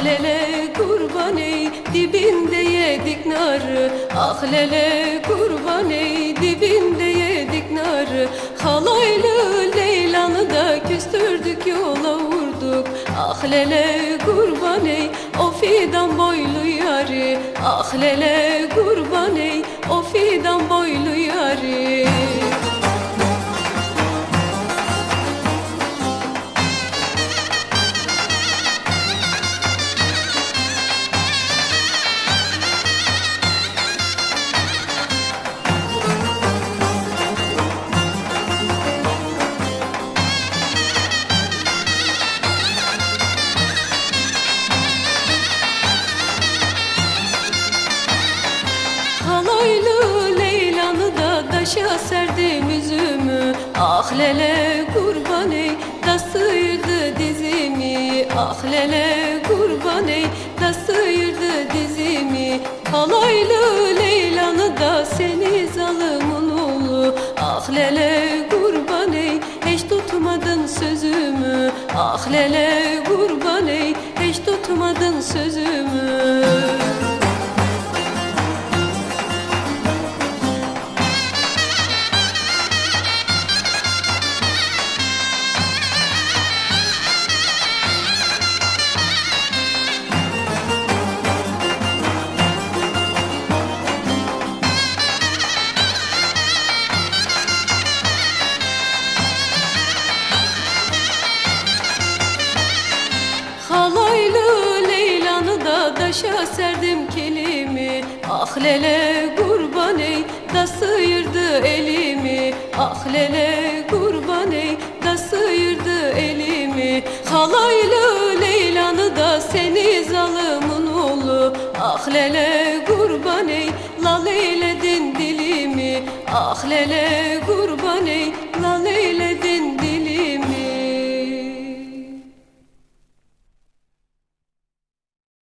lele kurban ey, dibinde yedik narı. Ah lele kurban ey, dibinde yedik narı. Halaylı Leylan'ı da küstürdük, yola vurduk. Ah lele kurban ey, o fidan boylu yari. Ah lele kurban ey, o fidan boylu yari. Halaylı Leylan'ı da daşa serdim üzümü. Ah lele kurban ey, da sıyırdı dizimi. Ah lele kurban ey, da sıyırdı dizimi. Halaylı Leylan'ı da seni zalımın oğlu. Ah lele kurban ey, hiç tutmadın sözümü. Ah lele kurban ey, hiç tutmadın sözümü. Halaylı Leylan'ı da daşa serdim kelimi. Ah lele kurban ey, da sıyırdı elimi. Ah lele kurban ey, da sıyırdı elimi. Halaylı Leylan'ı da seni zalımın oğlu. Ah lele kurban ey, lal eyledin dilimi. Ah lele